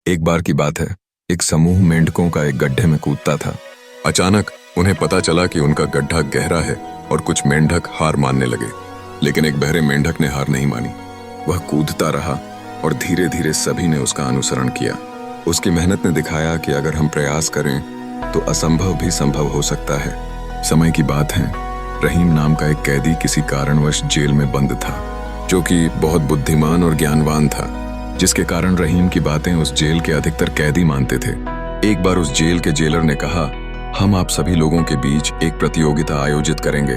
एक बार की बात है, एक समूह मेंढकों का एक गड्ढे में कूदता था। अचानक उन्हें पता चला कि उनका गड्ढा गहरा है और कुछ मेंढक हार मानने लगे। लेकिन एक बहरे मेंढक ने हार नहीं मानी। वह कूदता रहा और धीरे धीरे सभी ने उसका अनुसरण किया। उसकी मेहनत ने दिखाया कि अगर हम प्रयास करें तो असंभव भी संभव हो सकता है। समय की बात है, रहीम नाम का एक कैदी किसी कारणवश जेल में बंद था, जो कि बहुत बुद्धिमान और ज्ञानवान था, जिसके कारण रहीम की बातें उस जेल के अधिकतर कैदी मानते थे। एक बार उस जेल के जेलर ने कहा, हम आप सभी लोगों के बीच एक प्रतियोगिता आयोजित करेंगे।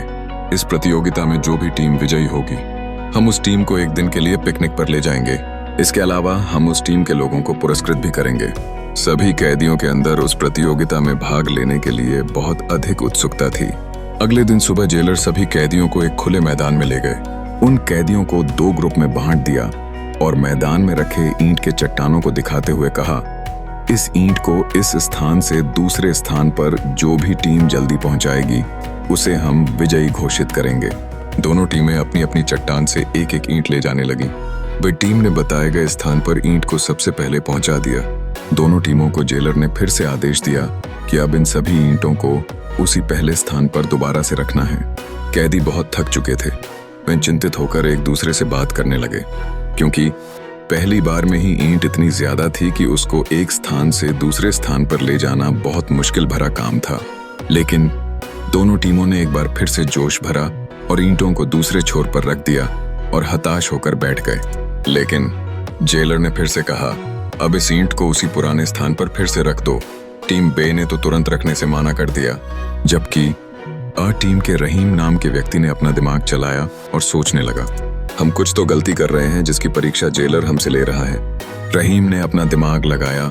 इस प्रतियोगिता में जो भी टीम विजयी होगी, हम उस टीम को एक दिन के लिए पिकनिक पर ले जाएंगे। इसके अलावा हम उस टीम के लोगों को पुरस्कृत भी करेंगे। सभी कैदियों के अंदर उस प्रतियोगिता में भाग लेने के लिए बहुत अधिक उत्सुकता थी। अगले दिन सुबह जेलर सभी कैदियों को एक खुले मैदान में ले गए। उन कैदियों को 2 ग्रुप में बांट दिया और मैदान में रखे ईंट के चट्टानों को दिखाते हुए कहा, इस ईंट को इस स्थान से दूसरे स्थान पर जो भी टीम जल्दी पहुंचाएगी, उसे हम विजयी घोषित करेंगे। दोनों टीमें अपनी अपनी चट्टान से एक एक ईंट ले जाने लगी। वे टीम ने बताए गए स्थान पर ईंट को सबसे पहले पहुंचा दिया। दोनों टीमों को जेलर ने फिर से आदेश दिया कि अब इन सभी ईंटों को उसी पहले स्थान पर दोबारा से रखना है। कैदी बहुत थक चुके थे। वे चिंतित होकर एक दूसरे से बात करने लगे, क्योंकि पहली बार में ही ईंट इतनी ज्यादा थी कि उसको एक स्थान से दूसरे स्थान पर ले जाना बहुत मुश्किल भरा काम था। लेकिन दोनों टीमों ने एक बार फिर से जोश भरा और ईंटों को दूसरे छोर पर रख दिया और हताश होकर बैठ गए। लेकिन जेलर ने फिर से कहा, अब इस ईंट को उसी पुराने स्थान पर फिर से रख दो। टीम बे ने तो तुरंत रखने से माना कर दिया, जबकि आ टीम के रहीम नाम के व्यक्ति ने अपना दिमाग चलाया और सोचने लगा, हम कुछ तो गलती कर रहे हैं जिसकी परीक्षा जेलर हमसे ले रहा है। रहीम ने अपना दिमाग लगाया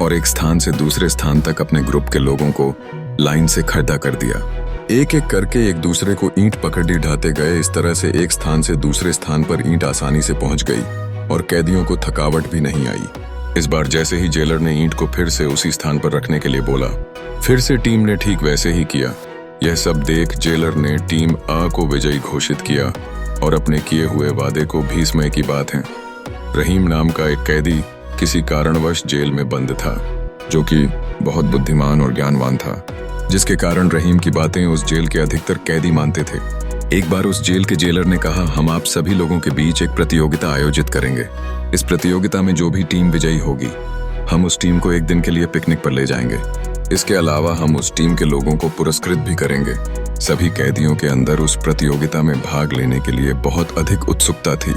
और एक स्थान से दूसरे स्थान तक अपने ग्रुप के लोगों को लाइन से खड़ा कर दिया। एक एक करके एक दूसरे को ईंट पकड़ी ढाते गए। इस तरह से एक स्थान से दूसरे स्थान पर ईंट आसानी से पहुंच गई और कैदियों को थकावट भी नहीं आई। इस बार जैसे ही जेलर ने ईंट को फिर से उसी स्थान पर रखने के लिए बोला, फिर से टीम ने ठीक वैसे ही किया। यह सब देख जेलर ने टीम आ को विजयी घोषित किया और अपने किए हुए वादे को भी समय की बात है। रहीम नाम का एक कैदी किसी कारणवश जेल में बंद था, जो कि बहुत बुद्धिमान और ज्ञानवान था, जिसके कारण रहीम की बातें उस जेल के अधिकतर कैदी मानते थे। एक बार उस जेल के जेलर ने कहा, हम आप सभी लोगों के बीच एक प्रतियोगिता आयोजित करेंगे। इस प्रतियोगिता में जो भी टीम विजयी होगी, हम उस टीम को एक दिन के लिए पिकनिक पर ले जाएंगे। इसके अलावा हम उस टीम के लोगों को पुरस्कृत भी करेंगे। सभी कैदियों के अंदर उस प्रतियोगिता में भाग लेने के लिए बहुत अधिक उत्सुकता थी।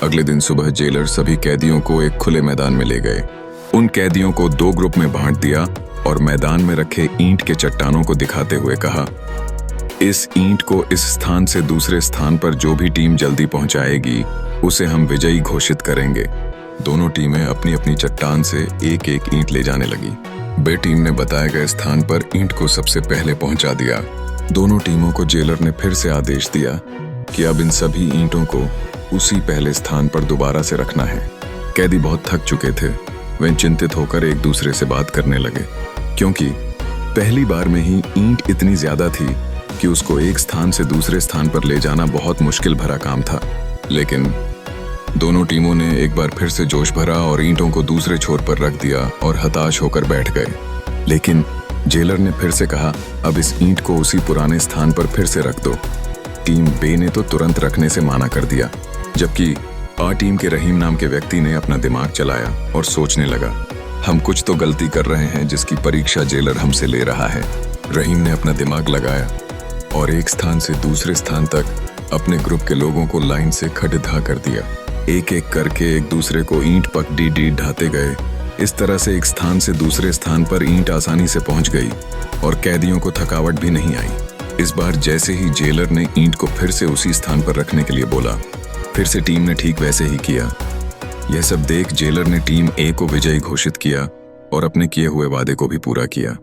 अगले दिन सुबह जेलर सभी कैदियों को एक खुले मैदान में ले गए। उन कैदियों को 2 ग्रुप में बांट दिया और मैदान में रखे ईंट के चट्टानों को दिखाते हुए कहा, इस ईंट को इस स्थान से दूसरे स्थान पर जो भी टीम जल्दी पहुंचाएगी, उसे हम विजयी घोषित करेंगे। दोनों टीमें अपनी अपनी चट्टान से एक एक ईंट ले जाने लगी। बे टीम ने बताए गए स्थान पर ईंट को सबसे पहले पहुंचा दिया। दोनों टीमों को जेलर ने फिर से आदेश दिया कि अब इन सभी ईंटों को उसी पहले स्थान पर दोबारा से रखना है। कैदी बहुत थक चुके थे। वे चिंतित होकर एक दूसरे से बात करने लगे, क्योंकि पहली बार में ही ईंट इतनी ज्यादा थी कि उसको एक स्थान से दूसरे स्थान पर ले जाना बहुत मुश्किल भरा काम था। लेकिन दोनों टीमों ने एक बार फिर से जोश भरा और ईंटों को दूसरे छोर पर रख दिया और हताश होकर बैठ गए। लेकिन जेलर ने फिर से कहा, अब इस ईंट को उसी पुराने स्थान पर फिर से रख दो। टीम बे ने तो तुरंत रखने से माना कर दिया, जबकि आ टीम के रहीम नाम के व्यक्ति ने अपना दिमाग चलाया और सोचने लगा, हम कुछ तो गलती कर रहे हैं जिसकी परीक्षा जेलर हमसे ले रहा है। रहीम ने अपना दिमाग लगाया और एक स्थान से दूसरे स्थान तक अपने ग्रुप के लोगों को लाइन से खड़ा कर दिया। एक एक करके एक दूसरे को ईंट पकड़ी ढाते गए। इस तरह से एक स्थान से दूसरे स्थान पर ईंट आसानी से पहुंच गई और कैदियों को थकावट भी नहीं आई। इस बार जैसे ही जेलर ने ईंट को फिर से उसी स्थान पर रखने के लिए बोला, फिर से टीम ने ठीक वैसे ही किया। यह सब देख जेलर ने टीम ए को विजयी घोषित किया और अपने किए हुए वादे को भी पूरा किया।